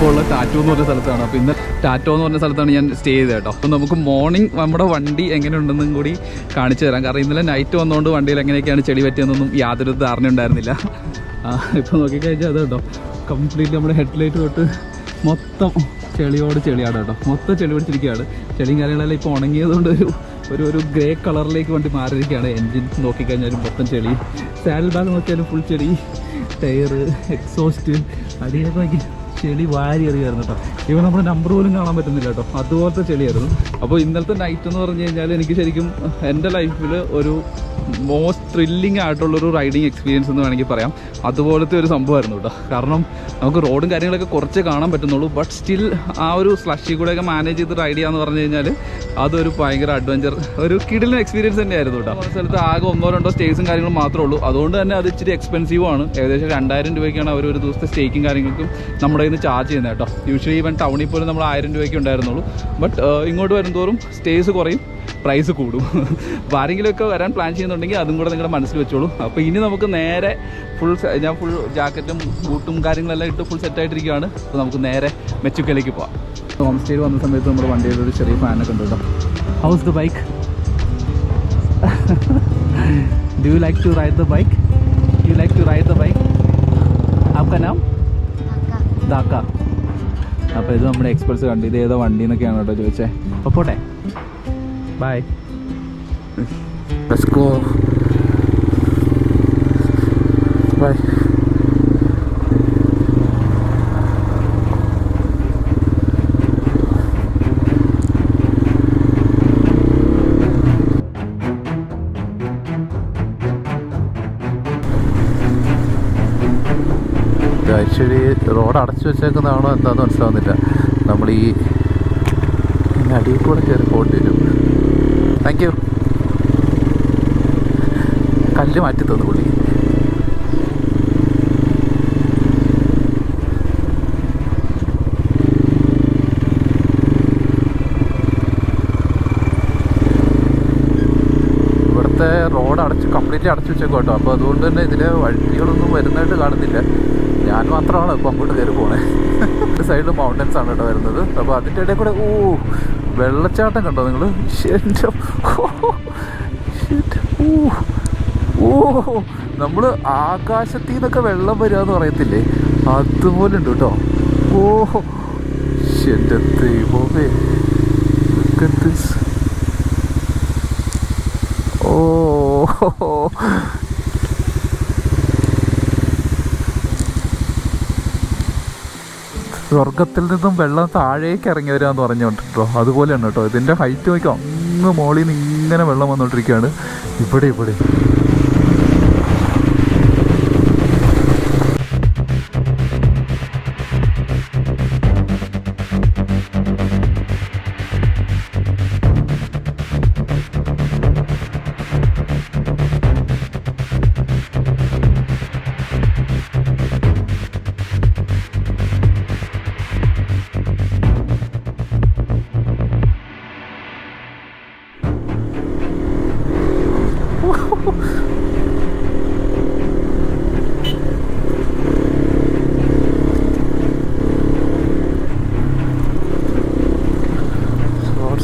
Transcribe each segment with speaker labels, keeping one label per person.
Speaker 1: ഇപ്പോൾ ഉള്ള ടാറ്റോ എന്ന് പറഞ്ഞ സ്ഥലത്താണ്. അപ്പോൾ ഇന്ന് ടാറ്റോ എന്ന് പറഞ്ഞ സ്ഥലത്താണ് ഞാൻ സ്റ്റേ ചെയ്തത് കേട്ടോ. അപ്പോൾ നമുക്ക് മോർണിംഗ് നമ്മുടെ വണ്ടി എങ്ങനെയുണ്ടെന്നും കൂടി കാണിച്ചു തരാം. കാരണം ഇന്നലെ നൈറ്റ് വന്നുകൊണ്ട് വണ്ടിയിൽ എങ്ങനെയൊക്കെയാണ് ചെളി പറ്റിയതെന്നൊന്നും യാതൊരു ധാരണ ഉണ്ടായിരുന്നില്ല. ഇപ്പോൾ നോക്കിക്കഴിഞ്ഞാൽ അത് കേട്ടോ, കംപ്ലീറ്റ് നമ്മുടെ ഹെഡ്ലൈറ്റ് തൊട്ട് മൊത്തം ചെളിയോട് ചെളിയാണ് കേട്ടോ. മൊത്തം ചെളി പിടിച്ചിരിക്കുകയാണ്. ചെളിയും കാര്യങ്ങളെല്ലാം ഇപ്പോൾ ഉണങ്ങിയതുകൊണ്ട് ഒരു ഗ്രേ കളറിലേക്ക് വണ്ടി മാറിയിരിക്കുകയാണ്. എൻജിൻ നോക്കിക്കഴിഞ്ഞാലും മൊത്തം ചെളി, സാഡിൽ ബാഗ് നോക്കിയാലും ഫുൾ ചെളി, ടയർ, എക്സോസ്റ്റ്, അടിയൊക്കെ നോക്കി ചെളി വാരി എറിയായിരുന്നു കേട്ടോ. ഇവൻ നമ്മുടെ നമ്പർ പോലും കാണാൻ പറ്റുന്നില്ല കേട്ടോ, അതുപോലത്തെ ചെളിയായിരുന്നു. അപ്പോൾ ഇന്നലത്തെ നൈറ്റ് എന്ന് പറഞ്ഞു കഴിഞ്ഞാൽ എനിക്ക് ശരിക്കും എൻ്റെ ലൈഫിൽ ഒരു മോസ്റ്റ് ത്രില്ലിംഗ് ആയിട്ടുള്ളൊരു റൈഡിങ് എക്സ്പീരിയൻസ് എന്ന് വേണമെങ്കിൽ പറയാം. അതുപോലത്തെ ഒരു സംഭവമായിരുന്നു കേട്ടോ. കാരണം നമുക്ക് റോഡും കാര്യങ്ങളൊക്കെ കുറച്ച് കാണാൻ പറ്റുന്നുള്ളൂ, ബട്ട് സ്റ്റിൽ ആ ഒരു സ്ലഷി കൂടെയൊക്കെ മാനേജ് ചെയ്ത് റൈഡ് ചെയ്യാന്ന് പറഞ്ഞു കഴിഞ്ഞാൽ അതൊരു ഭയങ്കര അഡ്വഞ്ചർ, ഒരു കിടിലൻ എക്സ്പീരിയൻസ് തന്നെയായിരുന്നു കേട്ടോ. ആ സ്ഥലത്ത് ആകെ 1-2 സ്റ്റേസും കാര്യങ്ങളും മാത്രമേ ഉള്ളൂ. അതുകൊണ്ട് തന്നെ അത് ഇച്ചിരി എക്സ്പെൻസീവ് ആണ്. ഏകദേശം 2000 രൂപയ്ക്കാണ് അവർ ഒരു ദിവസത്തെ സ്റ്റേക്കും കാര്യങ്ങൾക്കും നമ്മുടെ കയ്യിൽ നിന്ന് ചാർജ് ചെയ്യുന്നത് കേട്ടോ. യൂഷ്വലി ഇവൻ ടൗണിൽ പോലും നമ്മൾ 1000 രൂപയ്ക്ക് ഉണ്ടായിരുന്നുള്ളൂ. ബട്ട് ഇങ്ങോട്ട് വരുന്തോറും സ്റ്റേസ് കുറയും, പ്രൈസ് കൂടും. അപ്പോൾ ആരെങ്കിലുമൊക്കെ വരാൻ പ്ലാൻ ചെയ്യുന്നുണ്ടെങ്കിൽ അതും കൂടെ നിങ്ങളുടെ മനസ്സിൽ വെച്ചോളൂ. അപ്പോൾ ഇനി നമുക്ക് നേരെ ഞാൻ ഫുൾ ജാക്കറ്റും ബൂട്ടും കാര്യങ്ങളെല്ലാം ഇട്ട് ഫുൾ സെറ്റായിട്ടിരിക്കുകയാണ്. അപ്പോൾ നമുക്ക് നേരെ മെച്ചുക്കയിലേക്ക് പോവാം. ഹോം സ്റ്റേയിൽ വന്ന സമയത്ത് നമ്മുടെ വണ്ടിയിൽ ഒരു ചെറിയ ഫാനൊക്കെ ഉണ്ട് കേട്ടോ. How's the bike? Do you like to ride the bike? You like to ride the bike? ആപ്കാ നാം? ദാക്ക. അപ്പോൾ ഇത് നമ്മുടെ എക്സ്പൾസ് കണ്ടു. ഇത് ഏതോ വണ്ടി എന്നൊക്കെയാണ് കേട്ടോ ചോദിച്ചേ. അപ്പോൾ പോട്ടെ, bye. Let's go. Bye. Actually road അടച്ചു വെച്ചേക്കുന്നതാണോ എന്താണെന്ന് മനസ്സിലാവുന്നില്ല. നമ്മൾ ഈ അടിയിൽ കൂടെ കയറി പോകേണ്ടി വരും. Thank you. കല്ല് മാറ്റി തന്നു പുള്ളി. ഇവിടുത്തെ റോഡ് കംപ്ലീറ്റ്ലി അടച്ചു വെച്ചേക്കും കേട്ടോ. അപ്പോൾ അതുകൊണ്ട് തന്നെ ഇതിലെ വഴികളൊന്നും വരുന്നതായിട്ട് കാണുന്നില്ല. ഞാൻ മാത്രമാണ് ഇപ്പോൾ അങ്ങോട്ട് കയറി പോണേ. ഒരു സൈഡിൽ മൗണ്ടൻസ് ആണ് കേട്ടോ വരുന്നത്. അപ്പോൾ അതിൻ്റെ ഇടയിൽ കൂടെ വെള്ളച്ചാട്ടം കണ്ടോ നിങ്ങൾ? നമ്മൾ ആകാശത്തിൽ നിന്നൊക്കെ വെള്ളം വരിക എന്ന് പറയത്തില്ലേ, അതുപോലെ ഉണ്ട് കേട്ടോ. എൻ്റെ ദൈവമേ, സ്വർഗത്തിൽ നിന്നും വെള്ളം താഴേക്ക് ഇറങ്ങി വരിക എന്ന് പറഞ്ഞുകൊണ്ടിട്ടോ. അതുപോലെയാണ് കേട്ടോ. ഇതിൻ്റെ ഹൈറ്റ് നോക്കിയോ, അങ്ങ് മോളിൽ നിന്ന് ഇങ്ങനെ വെള്ളം വന്നുകൊണ്ടിരിക്കുകയാണ്. ഇവിടെ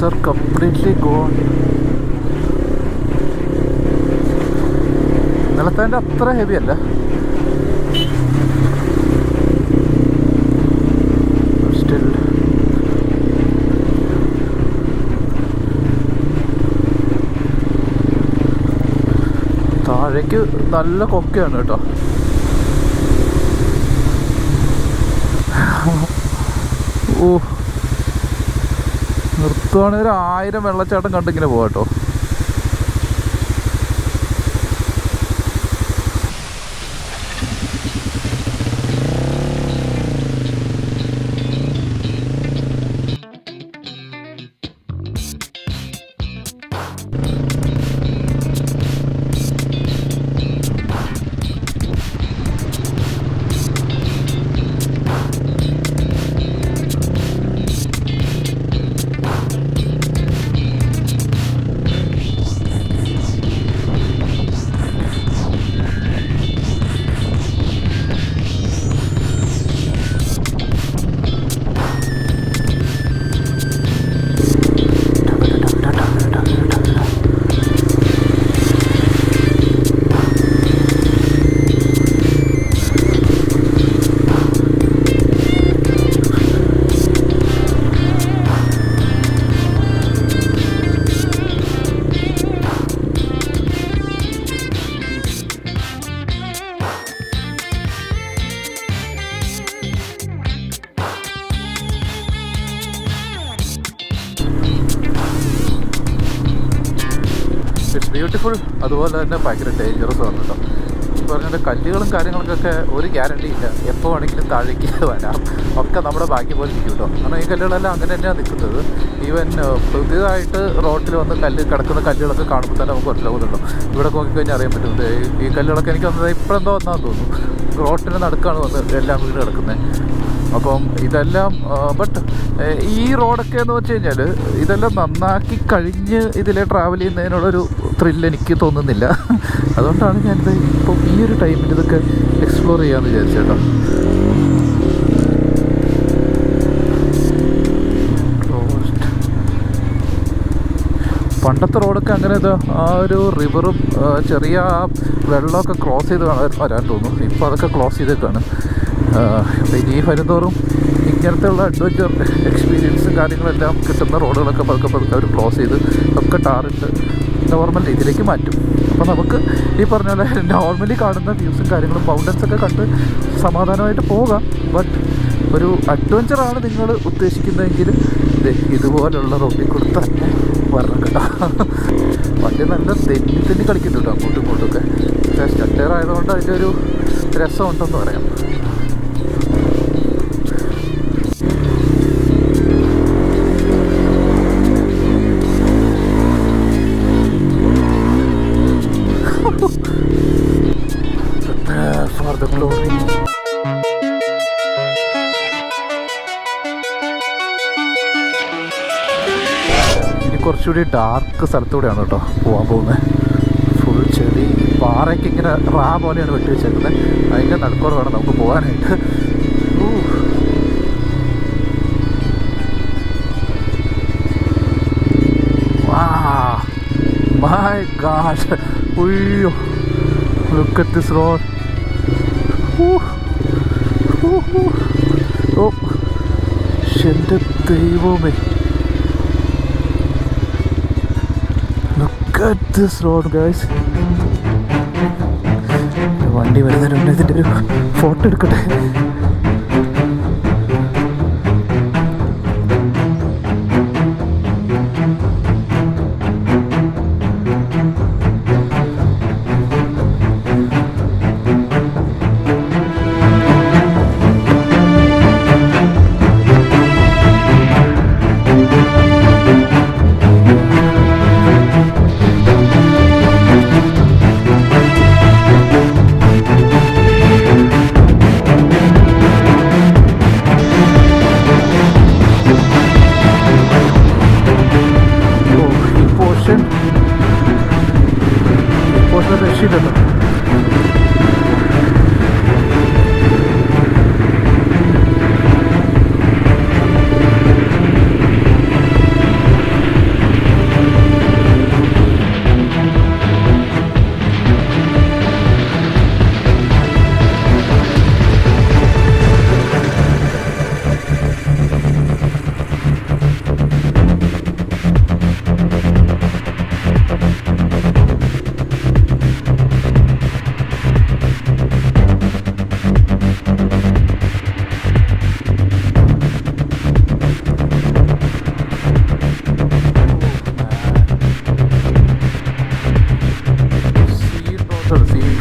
Speaker 1: are completely gone. ഇന്നലത്തെ അത്ര ഹെവി അല്ല. സ്റ്റിൽ താഴേക്ക് നല്ല കൊക്കയാണ് കേട്ടോ. നിർത്തുവാണെങ്കിൽ 1000 വെള്ളച്ചാട്ടം കണ്ടിങ്ങനെ പോകാട്ടോ.
Speaker 2: അതുപോലെ തന്നെ ഭയങ്കര ഡേഞ്ചറസുമാണ് കേട്ടോ. ഈ പറഞ്ഞ കല്ലുകളും കാര്യങ്ങൾക്കൊക്കെ ഒരു ഗ്യാരണ്ടി ഇല്ല, എപ്പോൾ വേണമെങ്കിലും താഴേക്ക് വരാം, ഒക്കെ നമ്മുടെ ഭാഗ്യം പോലെ ഇരിക്കും കേട്ടോ. കാരണം ഈ കല്ലുകളെല്ലാം അങ്ങനെ തന്നെയാണ് നിൽക്കുന്നത്. ഈവൻ പുതിയതായിട്ട് റോഡിൽ വന്ന് കിടക്കുന്ന കല്ലുകളൊക്കെ കാണുമ്പോൾ തന്നെ നമുക്ക് മനസ്സിലാവുന്നുണ്ടോ. ഇവിടെ നോക്കിക്കഴിഞ്ഞാൽ അറിയാൻ പറ്റുന്നത് ഈ കല്ലുകളൊക്കെ എനിക്ക് വന്നത് ഇപ്പോഴെന്തോ വന്നാന്ന് തോന്നുന്നു. റോഡിന് നടുക്കാണ് വന്ന് എല്ലാം വീട് കിടക്കുന്നത്. അപ്പം ഇതെല്ലാം ബട്ട് ഈ റോഡൊക്കെ എന്ന് വെച്ച് കഴിഞ്ഞാൽ ഇതെല്ലാം നന്നാക്കി കഴിഞ്ഞ് ഇതിലെ ട്രാവൽ ചെയ്യുന്നതിനുള്ളൊരു ത്രില്ല് എനിക്ക് തോന്നുന്നില്ല. അതുകൊണ്ടാണ് ഞാനിത് ഇപ്പം ഈ ഒരു ടൈമിൽ ഇതൊക്കെ എക്സ്പ്ലോർ ചെയ്യാമെന്ന് വിചാരിച്ചേട്ടോ. പണ്ടത്തെ റോഡൊക്കെ അങ്ങനെ ആ ഒരു റിവറും ചെറിയ വെള്ളമൊക്കെ ക്രോസ് ചെയ്ത് വരാൻ തോന്നുന്നു. ഇപ്പോൾ അതൊക്കെ ക്ലോസ് ചെയ്തേക്കാണ്. പിന്നെ ഈ വരുന്തോറും ഇങ്ങനത്തെ ഉള്ള അഡ്വഞ്ചർ എക്സ്പീരിയൻസും കാര്യങ്ങളെല്ലാം കിട്ടുന്ന റോഡുകളൊക്കെ പതുക്കെ അവർ ക്ലോസ് ചെയ്ത് ഒക്കെ ടാറിട്ട് നോർമൽ രീതിയിലേക്ക് മാറ്റും. അപ്പോൾ നമുക്ക് ഈ പറഞ്ഞ പോലെ നോർമലി കാണുന്ന വ്യൂസും കാര്യങ്ങളും മൗണ്ടൻസൊക്കെ കണ്ട് സമാധാനമായിട്ട് പോകാം. ബട്ട് ഒരു അഡ്വഞ്ചറാണ് നിങ്ങൾ ഉദ്ദേശിക്കുന്നതെങ്കിൽ ഇതുപോലുള്ള റോഡിൽ കൂടെ തന്നെ വരണം കേട്ടോ. വണ്ടി നല്ല തെന്നി കളിക്കുന്നുണ്ട് അങ്ങോട്ടും ഇങ്ങോട്ടുമൊക്കെ. പക്ഷേ സ്റ്റെയർ ആയതുകൊണ്ട് അതിൻ്റെ ഒരു രസമുണ്ടെന്ന് പറയാം. For the glory. ഇനി കുറച്ചുകൂടി ഡാർക്ക് സ്ഥലത്തൂടെയാണ് കേട്ടോ പോകാൻ പോകുന്നത്. ഫുൾ ചെടി, പാറയ്ക്ക് ഇങ്ങനെ റാ പോലെയാണ് വെട്ടി വെച്ചേക്കുന്നത്. അതിൻ്റെ നടുക്കോടെ വേണം നമുക്ക് പോകാനായിട്ട്. My God! Uyyo! Look at this road. Oh! എൻ്റെ ദൈവമേ! Look at this road, guys. വണ്ടി വരുന്നതിന് മുന്നേ ഇതിൻ്റെ ഒരു ഫോട്ടോ എടുക്കട്ടെ. രക്ഷയില്ലല്ലോ.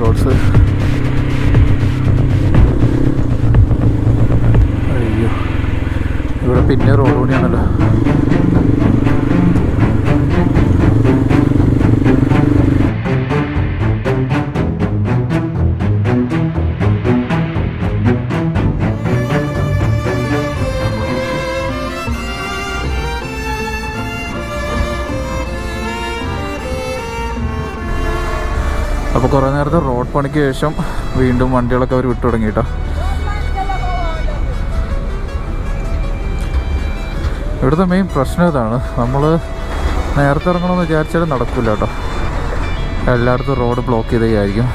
Speaker 2: റോഡ്സ്. അയ്യോ, ഇവിടെ പിന്നെ റോഡ് പണിയാണല്ലോ. അപ്പോൾ കുറേ നേരത്തെ റോഡ് പണിക്ക് ശേഷം വീണ്ടും വണ്ടികളൊക്കെ അവർ വിട്ടു തുടങ്ങി കേട്ടോ. ഇവിടുത്തെ മെയിൻ പ്രശ്നം ഇതാണ്, നമ്മൾ നേരത്തെ ഇറങ്ങണമെന്ന് വിചാരിച്ചാലും നടക്കില്ല കേട്ടോ. എല്ലായിടത്തും റോഡ് ബ്ലോക്ക് ചെയ്തേക്കായിരിക്കും.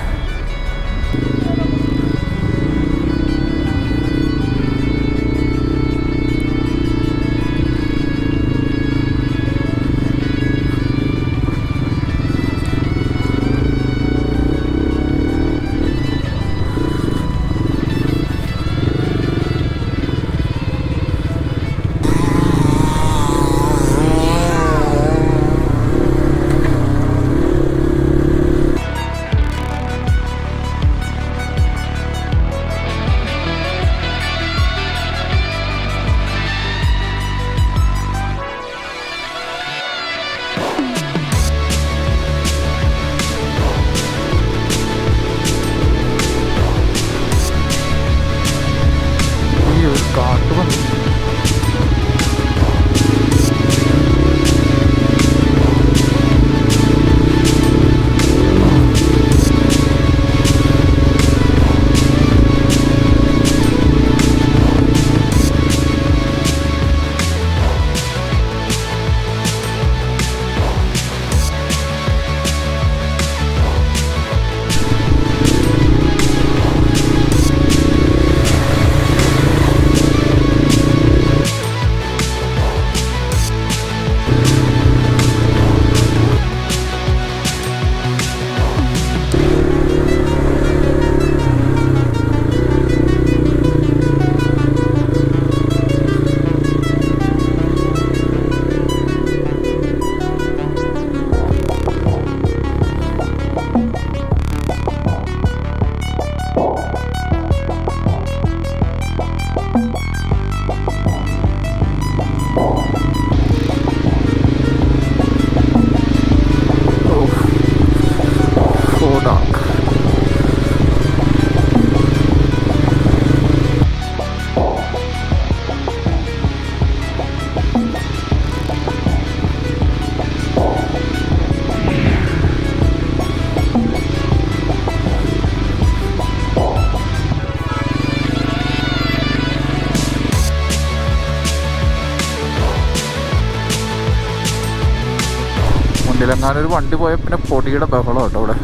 Speaker 2: ഒരു വണ്ടി പോയ പിന്നെ പൊടിയുടെ ബഹളം കേട്ടോ ഇവിടെ.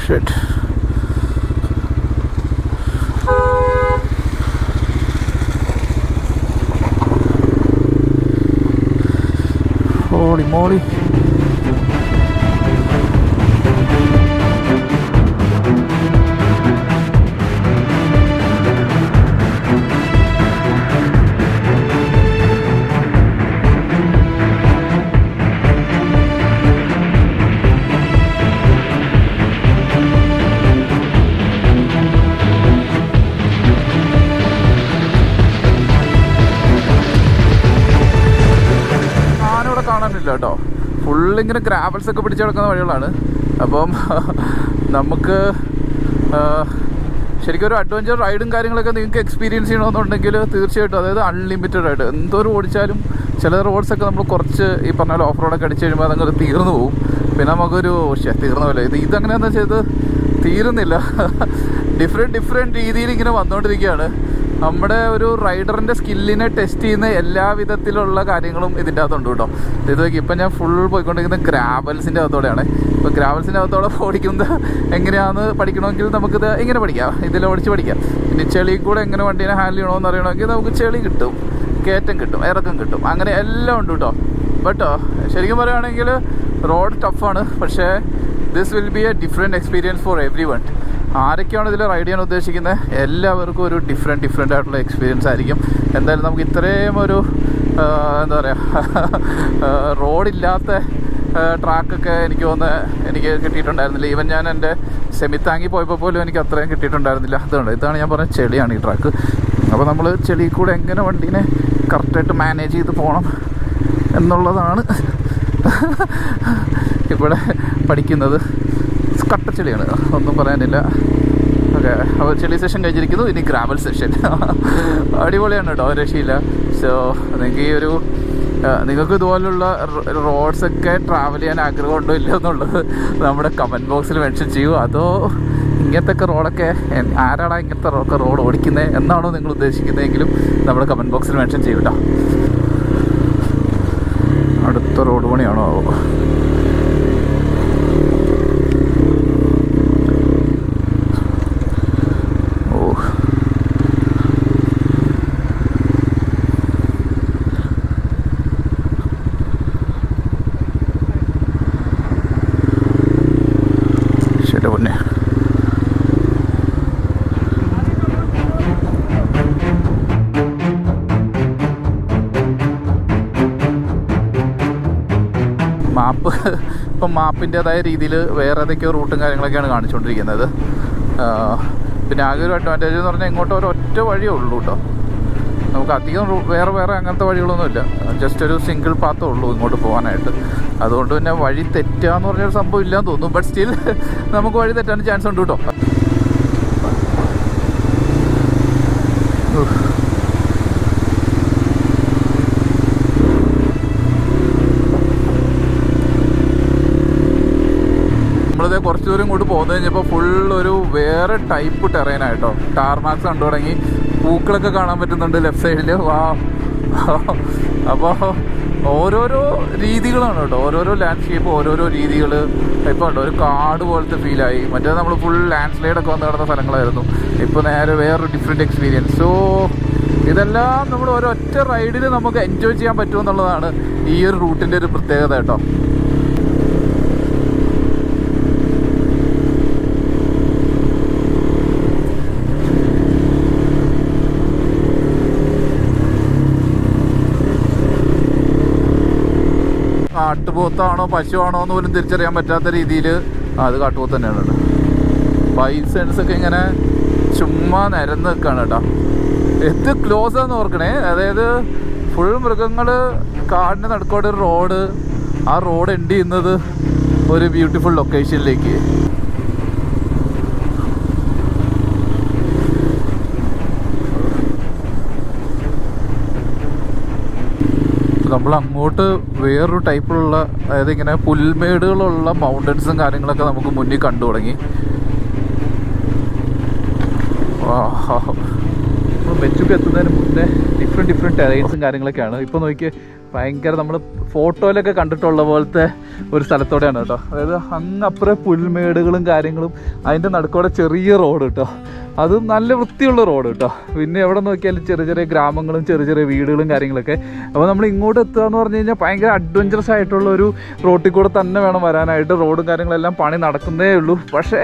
Speaker 2: Shit. Holy moly. കാണാനില്ല കേട്ടോ, ഫുള്ളിങ്ങനെ ഗ്രാവൽസ് ഒക്കെ പിടിച്ച് കിടക്കുന്ന വഴികളാണ്. അപ്പം നമുക്ക് ശരിക്കും ഒരു അഡ്വഞ്ചർ റൈഡും കാര്യങ്ങളൊക്കെ നിങ്ങൾക്ക് എക്സ്പീരിയൻസ് ചെയ്യണമെന്നുണ്ടെങ്കിൽ തീർച്ചയായിട്ടും, അതായത് അൺലിമിറ്റഡ് ആയിട്ട് എന്തോരം ഓടിച്ചാലും ചില റോഡ്സൊക്കെ നമ്മൾ കുറച്ച് ഈ പറഞ്ഞ പോലെ ഓഫ് റോഡൊക്കെ അടിച്ച് കഴിയുമ്പോൾ അതങ്ങനെ തീർന്നു പോകും. പിന്നെ നമുക്കൊരു തീർന്ന പോലെ ഇതങ്ങനെയാണെന്ന് വെച്ചാൽ ഇത് തീരുന്നില്ല. ഡിഫറെൻറ്റ് രീതിയിൽ ഇങ്ങനെ വന്നുകൊണ്ടിരിക്കുകയാണ്. നമ്മുടെ ഒരു റൈഡറിൻ്റെ സ്കില്ലിനെ ടെസ്റ്റ് ചെയ്യുന്ന എല്ലാ വിധത്തിലുള്ള കാര്യങ്ങളും ഇതിൻ്റെ അകത്തുണ്ട് കേട്ടോ. ഇത് ഇപ്പം ഞാൻ ഫുൾ പോയിക്കൊണ്ടിരിക്കുന്നത് ഗ്രാവൽസിൻ്റെ അകത്തോടെയാണ്. ഇപ്പോൾ ഗ്രാവൽസിൻ്റെ അകത്തോടെ ഓടിക്കുന്നത് എങ്ങനെയാണെന്ന് പഠിക്കണമെങ്കിൽ നമുക്കിത് ഇങ്ങനെ പഠിക്കാം, ഇതിൽ ഓടിച്ച് പഠിക്കാം. ഇനി ചെളി കൂടെ എങ്ങനെ വണ്ടീനെ ഹാൻഡിൽ ചെയ്യണമെന്ന് അറിയണമെങ്കിൽ നമുക്ക് ചെളി കിട്ടും, കയറ്റം കിട്ടും, ഇറക്കം കിട്ടും, അങ്ങനെ എല്ലാം ഉണ്ട് കേട്ടോ. ബട്ട് ശരിക്കും പറയുകയാണെങ്കിൽ റോഡ് ടഫാണ്, പക്ഷേ this will be A different experience for every one. ആരൊക്കെയാണ് ഇതിൽ റൈഡ് ചെയ്യാൻ ഉദ്ദേശിക്കുന്നത് എല്ലാവർക്കും ഒരു ഡിഫറെൻ്റ് ആയിട്ടുള്ള എക്സ്പീരിയൻസ് ആയിരിക്കും. എന്തായാലും നമുക്ക് ഇത്രയും ഒരു എന്താ പറയുക റോഡില്ലാത്ത ട്രാക്കൊക്കെ എനിക്ക് കിട്ടിയിട്ടുണ്ടായിരുന്നില്ല. ഈവൻ ഞാൻ എൻ്റെ സെമിത്താങ്ങി പോയപ്പോൾ പോലും എനിക്ക് അത്രയും കിട്ടിയിട്ടുണ്ടായിരുന്നില്ല. ഇതാണ് ഞാൻ പറഞ്ഞ ചെളിയാണ് ഈ ട്രാക്ക്. അപ്പോൾ നമ്മൾ ചെളി കൂടെ എങ്ങനെ വണ്ടീനെ കറക്റ്റായിട്ട് മാനേജ് ചെയ്ത് പോകണം എന്നുള്ളതാണ് ഇവിടെ പഠിക്കുന്നത്. കട്ടച്ചെളിയാണ്, ഒന്നും പറയാനില്ല. ഓക്കെ, അപ്പോൾ ചെളി സെഷൻ കഴിഞ്ഞിരിക്കുന്നു, ഇനി ഗ്രാവൽ സെഷൻ. അടിപൊളിയാണ് കേട്ടോ, രക്ഷയില്ല. സോ നിങ്ങൾക്ക് ഇതുപോലുള്ള റോഡ്സൊക്കെ ട്രാവൽ ചെയ്യാൻ ആഗ്രഹമുണ്ടോ ഇല്ല എന്നുള്ളത് നമ്മുടെ കമൻറ്റ് ബോക്സിൽ മെൻഷൻ ചെയ്യൂ. അതോ ഇങ്ങനത്തെ റോഡൊക്കെ ആരാടാ ഇങ്ങനത്തെ റോഡ് ഓടിക്കുന്നത് എന്നാണോ നിങ്ങൾ ഉദ്ദേശിക്കുന്നതെങ്കിലും നമ്മുടെ കമൻറ്റ് ബോക്സിൽ മെൻഷൻ ചെയ്യൂ കേട്ടോ. അടുത്ത റോഡ് പണിയാണോ? ഇപ്പം മാപ്പിൻ്റേതായ രീതിയിൽ വേറെ ഏതൊക്കെയോ റൂട്ടും കാര്യങ്ങളൊക്കെയാണ് കാണിച്ചുകൊണ്ടിരിക്കുന്നത്. പിന്നെ ആകെ ഒരു അഡ്വാൻറ്റേജ് എന്ന് പറഞ്ഞാൽ ഇങ്ങോട്ട് ഒരൊറ്റ വഴിയേ ഉള്ളൂ കേട്ടോ. നമുക്ക് അധികം വേറെ അങ്ങനത്തെ വഴികളൊന്നുമില്ല, ജസ്റ്റ് ഒരു സിംഗിൾ പാത്തേ ഉള്ളൂ ഇങ്ങോട്ട് പോകാനായിട്ട്. അതുകൊണ്ട് പിന്നെ വഴി തെറ്റുക എന്ന് പറഞ്ഞൊരു സംഭവം ഇല്ലാന്ന് തോന്നുന്നു. ബട്ട് സ്റ്റിൽ നമുക്ക് വഴി തെറ്റാൻ ചാൻസ് ഉണ്ട് കേട്ടോ. നമ്മളിതേ കുറച്ച് ദൂരം ഇങ്ങോട്ട് പോകുന്നത് കഴിഞ്ഞപ്പോൾ ഫുള്ളൊരു വേറെ ടൈപ്പ് ടെറൈനായിട്ടോ. ടാർമാക്സ് കണ്ടു തുടങ്ങി, പൂക്കളൊക്കെ കാണാൻ പറ്റുന്നുണ്ട് ലെഫ്റ്റ് സൈഡിൽ. വാ, അപ്പോൾ ഓരോരോ രീതികളാണ് കേട്ടോ, ഓരോരോ ലാൻഡ്സ്കേപ്പ്, ഓരോരോ രീതികൾ. ഇപ്പോൾ ഉണ്ടോ ഒരു കാട് പോലത്തെ ഫീലായി. മറ്റേ നമ്മൾ ഫുൾ ലാൻഡ് സ്ലൈഡൊക്കെ വന്ന് കിടന്ന സ്ഥലങ്ങളായിരുന്നു. ഇപ്പോൾ നേരെ വേറൊരു ഡിഫറെൻറ്റ് എക്സ്പീരിയൻസ്. സോ ഇതെല്ലാം നമ്മൾ ഒരൊറ്റ റൈഡിൽ നമുക്ക് എൻജോയ് ചെയ്യാൻ പറ്റുമെന്നുള്ളതാണ് ഈ ഒരു റൂട്ടിൻ്റെ ഒരു പ്രത്യേകത കേട്ടോ. കാട്ടുപോത്താണോ പശുവാണോ എന്ന് പോലും തിരിച്ചറിയാൻ പറ്റാത്ത രീതിയിൽ അത് കാട്ടുപോത്ത് തന്നെയാണ്. ബൈസൺസൊക്കെ ഇങ്ങനെ ചുമ്മാ നിരന്ന് നിൽക്കുകയാണ് കേട്ടോ. എന്ത് ക്ലോസ് ആണെന്ന് ഓർക്കണേ. അതായത് ഫുൾ മൃഗങ്ങൾ, കാടിന് നടുക്കോടെ ഒരു റോഡ്, ആ റോഡ് എൻഡ് ചെയ്യുന്നത് ഒരു ബ്യൂട്ടിഫുൾ ലൊക്കേഷനിലേക്ക്. നമ്മൾ അങ്ങോട്ട് വേറൊരു ടൈപ്പിലുള്ള, അതായത് ഇങ്ങനെ പുൽമേടുകളുള്ള മൗണ്ടൻസും കാര്യങ്ങളൊക്കെ നമുക്ക് മുന്നിൽ കണ്ടു തുടങ്ങി. മെച്ചുക്ക് എത്തുന്നതിന് മുന്നേ ഡിഫറെൻറ്റ് ടെറൈൻസും കാര്യങ്ങളൊക്കെയാണ്. ഇപ്പോൾ നോക്കി ഭയങ്കര നമ്മൾ ഫോട്ടോയിലൊക്കെ കണ്ടിട്ടുള്ള പോലത്തെ ഒരു സ്ഥലത്തോടെയാണ് കേട്ടോ. അതായത് അങ്ങപ്പുറം പുൽമേടുകളും കാര്യങ്ങളും, അതിൻ്റെ നടുക്കോടെ ചെറിയ റോഡ് കേട്ടോ. അതും നല്ല വൃത്തിയുള്ള റോഡ് കേട്ടോ. പിന്നെ എവിടെ നോക്കിയാലും ചെറിയ ചെറിയ ഗ്രാമങ്ങളും ചെറിയ ചെറിയ വീടുകളും കാര്യങ്ങളൊക്കെ. അപ്പോൾ നമ്മൾ ഇങ്ങോട്ട് എത്തുക എന്ന് പറഞ്ഞു കഴിഞ്ഞാൽ ഭയങ്കര അഡ്വഞ്ചറസ് ആയിട്ടുള്ള ഒരു റോട്ടിൽ കൂടെ തന്നെ വേണം വരാനായിട്ട്. റോഡും കാര്യങ്ങളെല്ലാം പണി നടക്കുന്നേ ഉള്ളൂ. പക്ഷേ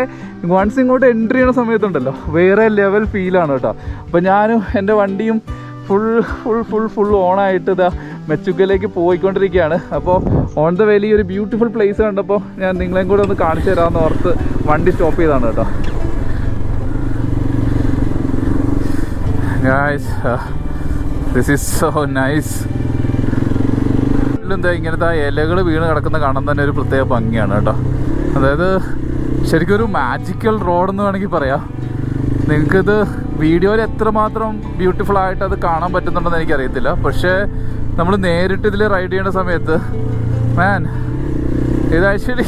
Speaker 2: വൺസ് ഇങ്ങോട്ട് എൻട്രി ചെയ്യുന്ന സമയത്തുണ്ടല്ലോ വേറെ ലെവൽ ഫീലാണ് കേട്ടോ. അപ്പോൾ ഞാനും എൻ്റെ വണ്ടിയും ഫുൾ ഓണായിട്ട് ഇതാ മെച്ചുക്കയിലേക്ക് പോയിക്കൊണ്ടിരിക്കുകയാണ്. അപ്പോൾ ഓൺ ദ വേലി ഒരു ബ്യൂട്ടിഫുൾ പ്ലേസ് കണ്ടപ്പോൾ ഞാൻ നിങ്ങളെയും കൂടെ ഒന്ന് കാണിച്ചു തരാമെന്ന് ഓർത്ത് വണ്ടി സ്റ്റോപ്പ് ചെയ്താണ് കേട്ടോ. Guys, this is so nice. എന്താ ഇങ്ങനത്തെ ഇലകൾ വീണ് കിടക്കുന്ന കാണാൻ തന്നെ ഒരു പ്രത്യേക ഭംഗിയാണ് കേട്ടോ. അതായത് ശരിക്കും ഒരു മാജിക്കൽ റോഡെന്ന് വേണമെങ്കിൽ പറയാം. നിങ്ങൾക്കിത് വീഡിയോയിൽ എത്രമാത്രം ബ്യൂട്ടിഫുൾ ആയിട്ട് അത് കാണാൻ പറ്റുന്നുണ്ടെന്ന് എനിക്കറിയത്തില്ല. പക്ഷേ നമ്മൾ നേരിട്ട് ഇതിൽ റൈഡ് ചെയ്യുന്ന സമയത്ത് ഇത് ആക്ച്വലി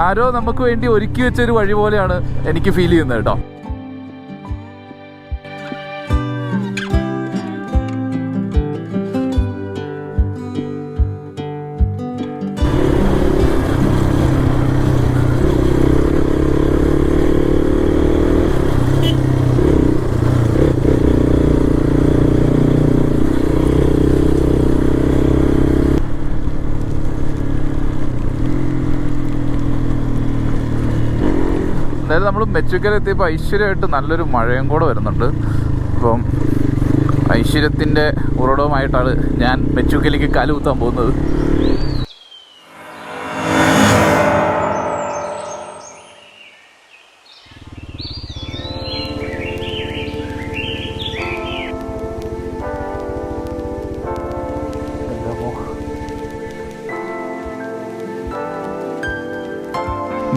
Speaker 2: ആരോ നമുക്ക് വേണ്ടി ഒരുക്കി വെച്ചൊരു വഴി പോലെയാണ് എനിക്ക് ഫീൽ ചെയ്യുന്നത് കേട്ടോ. അതായത് നമ്മൾ മെച്ചുക്കലെത്തിയപ്പോൾ ഐശ്വര്യമായിട്ട് നല്ലൊരു മഴയും കൂടെ വരുന്നുണ്ട്. അപ്പം ഐശ്വര്യത്തിൻ്റെ ഉറവിടവുമായിട്ടാണ് ഞാൻ മെച്ചുക്കലേക്ക് കാലുകുത്താൻ പോകുന്നത്.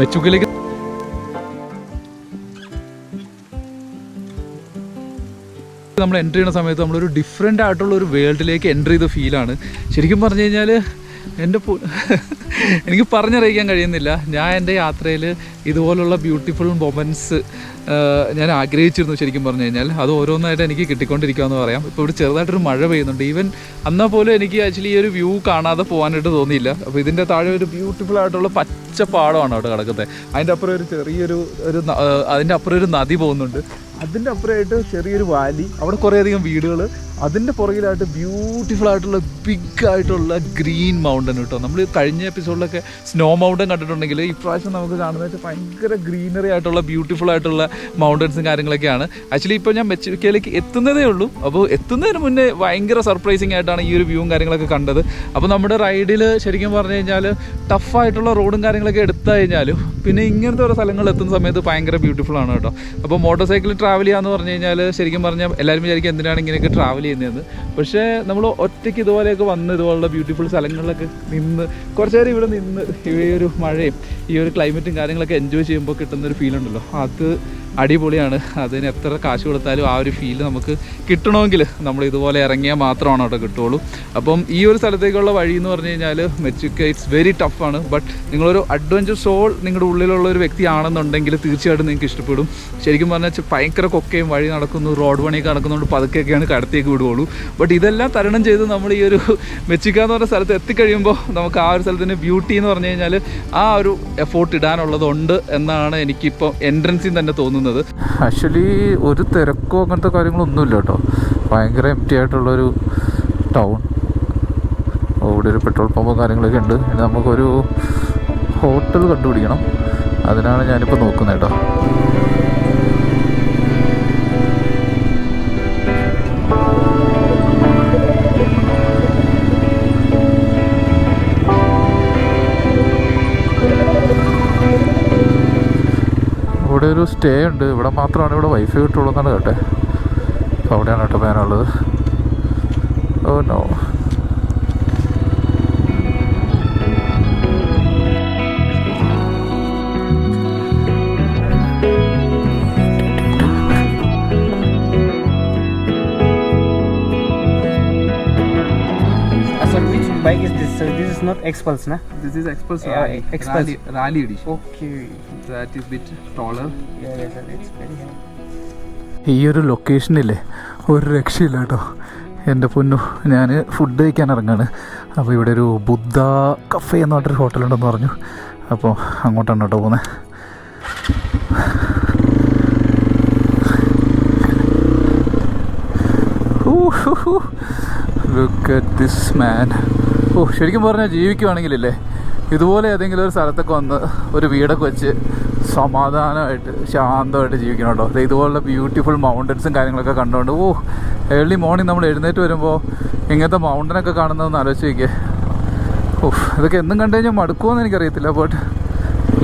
Speaker 1: മെച്ചുക്കലേക്ക് നമ്മൾ എൻ്റർ ചെയ്യുന്ന സമയത്ത് നമ്മളൊരു ഡിഫറെൻ്റ് ആയിട്ടുള്ള ഒരു വേൾഡിലേക്ക് എൻ്റർ ചെയ്ത ഫീലാണ്. ശരിക്കും പറഞ്ഞു കഴിഞ്ഞാൽ എനിക്ക് പറഞ്ഞറിയിക്കാൻ കഴിയുന്നില്ല. ഞാൻ എൻ്റെ യാത്രയിൽ ഇതുപോലുള്ള ബ്യൂട്ടിഫുൾ മൊമെൻറ്റ്സ് ഞാൻ ആഗ്രഹിച്ചിരുന്നു. ശരിക്കും പറഞ്ഞു കഴിഞ്ഞാൽ അത് ഓരോന്നായിട്ട് എനിക്ക് കിട്ടിക്കൊണ്ടിരിക്കുകയെന്ന് പറയാം. ഇപ്പോൾ ഇവിടെ ചെറുതായിട്ടൊരു മഴ പെയ്യുന്നുണ്ട്. ഈവൻ എന്നാൽ പോലും എനിക്ക് ആക്ച്വലി ഈ ഒരു വ്യൂ കാണാതെ പോകാനായിട്ട് തോന്നിയില്ല. അപ്പോൾ ഇതിൻ്റെ താഴെ ഒരു ബ്യൂട്ടിഫുൾ ആയിട്ടുള്ള പച്ച പാടമാണ് അവിടെ കിടക്കുന്നത്. അതിൻ്റെ അപ്പുറം ഒരു ചെറിയൊരു അതിൻ്റെ അപ്പുറം ഒരു നദി പോകുന്നുണ്ട്. അതിൻ്റെ അപ്പുറമായിട്ട് ചെറിയൊരു വാലി, അവിടെ കുറേയധികം വീടുകൾ, അതിൻ്റെ പുറകിലായിട്ട് ബ്യൂട്ടിഫുൾ ആയിട്ടുള്ള ബിഗ് ആയിട്ടുള്ള ഗ്രീൻ മൗണ്ടൻ കേട്ടോ. നമ്മൾ കഴിഞ്ഞ എപ്പിസോഡിലൊക്കെ സ്നോ മൗണ്ടൻ കണ്ടിട്ടുണ്ടെങ്കിൽ ഇപ്രാവശ്യം നമുക്ക് കാണുന്നത് ഭയങ്കര ഗ്രീനറി ആയിട്ടുള്ള ബ്യൂട്ടിഫുൾ ആയിട്ടുള്ള മൗണ്ടൻസും കാര്യങ്ങളൊക്കെയാണ്. ആക്ച്വലി ഇപ്പോൾ ഞാൻ മെച്ചുക്കയിലേക്ക് എത്തുന്നതേ ഉള്ളൂ. അപ്പോൾ എത്തുന്നതിന് മുന്നേ ഭയങ്കര സർപ്രൈസിങ് ആയിട്ടാണ് ഈ ഒരു വ്യൂവും കാര്യങ്ങളൊക്കെ കണ്ടത്. അപ്പോൾ നമ്മുടെ റൈഡിൽ ശരിക്കും പറഞ്ഞു കഴിഞ്ഞാൽ ടഫായിട്ടുള്ള റോഡും കാര്യങ്ങളൊക്കെ എടുത്തു കഴിഞ്ഞാലും പിന്നെ ഇങ്ങനത്തെ ഓരോ സ്ഥലങ്ങളിൽ എത്തുന്ന സമയത്ത് ഭയങ്കര ബ്യൂട്ടിഫുൾ ആണ് കേട്ടോ. അപ്പോൾ മോട്ടോർ സൈക്കിളിൽ ട്രാവൽ ചെയ്യാന്ന് പറഞ്ഞു കഴിഞ്ഞാൽ ശരിക്കും പറഞ്ഞാൽ എല്ലാവരും വിചാരിക്കും എന്തിനാണ് ഇങ്ങനെയൊക്കെ ട്രാവൽ ചെയ്യുന്നതെന്ന്. പക്ഷേ നമ്മൾ ഒറ്റയ്ക്ക് ഇതുപോലെയൊക്കെ വന്ന് ഇതുപോലുള്ള ബ്യൂട്ടിഫുൾ സ്ഥലങ്ങളിലൊക്കെ നിന്ന് കുറച്ച് നേരം ഇവിടെ നിന്ന് ഈ ഒരു മഴയും ഈ ഒരു ക്ലൈമറ്റും കാര്യങ്ങളൊക്കെ എൻജോയ് ചെയ്യുമ്പോൾ കിട്ടുന്നൊരു ഫീൽ ഉണ്ടല്ലോ, അത് അടിപൊളിയാണ്. അതിന് എത്ര കാശ് കൊടുത്താലും ആ ഒരു ഫീൽ നമുക്ക് കിട്ടണമെങ്കിൽ നമ്മൾ ഇതുപോലെ ഇറങ്ങിയാൽ മാത്രമാണ് അവിടെ കിട്ടുള്ളൂ. അപ്പം ഈ ഒരു സ്ഥലത്തേക്കുള്ള വഴി എന്ന് പറഞ്ഞു കഴിഞ്ഞാൽ മെച്ചുക്ക ഇറ്റ്സ് വെരി ടഫാണ്. ബട്ട് നിങ്ങളൊരു അഡ്വഞ്ചർ സോൾ നിങ്ങളുടെ ഉള്ളിലുള്ള ഒരു വ്യക്തിയാണെന്നുണ്ടെങ്കിൽ തീർച്ചയായിട്ടും നിങ്ങൾക്ക് ഇഷ്ടപ്പെടും. ശരിക്കും പറഞ്ഞാൽ ഭയങ്കര കൊക്കയും വഴി നടക്കുന്നു, റോഡ് പണിയൊക്കെ നടക്കുന്നതുകൊണ്ട് പതുക്കെയൊക്കെയാണ് കടത്തേക്ക് വിടുകയുള്ളൂ. ബട്ട് ഇതെല്ലാം തരണം ചെയ്ത് നമ്മൾ ഈ ഒരു മെച്ചുക്ക എന്ന് പറഞ്ഞ സ്ഥലത്ത് എത്തിക്കഴിയുമ്പോൾ നമുക്ക് ആ ഒരു സ്ഥലത്തിൻ്റെ ബ്യൂട്ടി എന്ന് പറഞ്ഞു കഴിഞ്ഞാൽ ആ ഒരു എഫോർട്ട് ഇടാനുള്ളതുണ്ട് എന്നാണ് എനിക്കിപ്പോൾ എൻട്രൻസിൽ തന്നെ തോന്നുന്നത്.
Speaker 2: ആക്ച്വലി ഒരു തിരക്കോ അങ്ങനത്തെ കാര്യങ്ങളൊന്നുമില്ല കേട്ടോ. ഭയങ്കര എംപ്റ്റി ആയിട്ടുള്ളൊരു ടൗൺ. ഇവിടെ ഒരു പെട്രോൾ പമ്പും കാര്യങ്ങളൊക്കെ ഉണ്ട്. ഇനി നമുക്കൊരു ഹോട്ടൽ കണ്ടുപിടിക്കണം. അതിനാണ് ഞാനിപ്പോൾ നോക്കുന്നത് കേട്ടോ. ഇവിടെ ഒരു സ്റ്റേ ഉണ്ട്. ഇവിടെ മാത്രമാണ് ഇവിടെ വൈഫൈ കിട്ടുള്ളൂ എന്നാണ് കേട്ടെ. അപ്പോൾ അവിടെയാണ് കേട്ടോ പ്ലാനുള്ളത്. Oh no,
Speaker 3: not X-Pulse, na?
Speaker 1: This is X-Pulse
Speaker 3: Yeah,
Speaker 1: Rally,
Speaker 3: X-Pulse.
Speaker 1: Rally edition.
Speaker 3: Okay.
Speaker 1: That is bit taller.
Speaker 3: Yeah, yes, sir. It's very high.
Speaker 2: ഈ ഒരു ലൊക്കേഷനില്ലേ ഒരു രക്ഷയില്ല കേട്ടോ. എൻ്റെ പൊന്നു, ഞാൻ ഫുഡ് കഴിക്കാൻ ഇറങ്ങാണ്. അപ്പോൾ ഇവിടെ ഒരു ബുദ്ധ കഫേ എന്ന് പറഞ്ഞൊരു ഹോട്ടലുണ്ടെന്ന് പറഞ്ഞു. അപ്പോൾ അങ്ങോട്ടാണ് കേട്ടോ പോകുന്നത്. Look at this man. ഓ, ശരിക്കും പറഞ്ഞാൽ ജീവിക്കുവാണെങ്കിലല്ലേ ഇതുപോലെ ഏതെങ്കിലും ഒരു സ്ഥലത്തൊക്കെ വന്ന് ഒരു വീടൊക്കെ വെച്ച് സമാധാനമായിട്ട് ശാന്തമായിട്ട് ജീവിക്കണം കേട്ടോ. ഇതുപോലുള്ള ബ്യൂട്ടിഫുൾ മൗണ്ടൻസും കാര്യങ്ങളൊക്കെ കണ്ടുകൊണ്ട് ഏർലി മോർണിംഗ് നമ്മൾ എഴുന്നേറ്റ് വരുമ്പോൾ ഇങ്ങനത്തെ മൗണ്ടനൊക്കെ കാണുന്നതെന്ന് ആലോചിച്ച് നോക്കിയേ. ഇതൊക്കെ എന്നും കണ്ടു കഴിഞ്ഞാൽ മടുക്കുമെന്ന് എനിക്കറിയത്തില്ല. ബട്ട്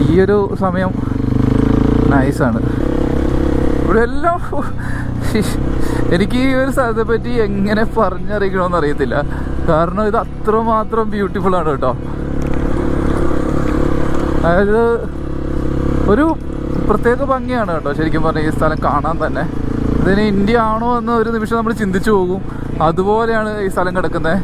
Speaker 2: ഈ ഒരു സമയം നൈസാണ്. ഇവിടെ എല്ലാം എനിക്ക് ഈ ഒരു സ്ഥലത്തെ പറ്റി എങ്ങനെ പറഞ്ഞറിയിക്കണമെന്ന് അറിയത്തില്ല. കാരണം ഇത് അത്രമാത്രം ബ്യൂട്ടിഫുള്ളാണ് കേട്ടോ. അതായത് ഒരു പ്രത്യേക ഭംഗിയാണ് കേട്ടോ ശരിക്കും പറഞ്ഞാൽ ഈ സ്ഥലം കാണാൻ തന്നെ. ഇതിന് ഇന്ത്യ ആണോ എന്ന് ഒരു നിമിഷം നമ്മൾ ചിന്തിച്ചു പോകും. അതുപോലെയാണ് ഈ സ്ഥലം കിടക്കുന്നത്.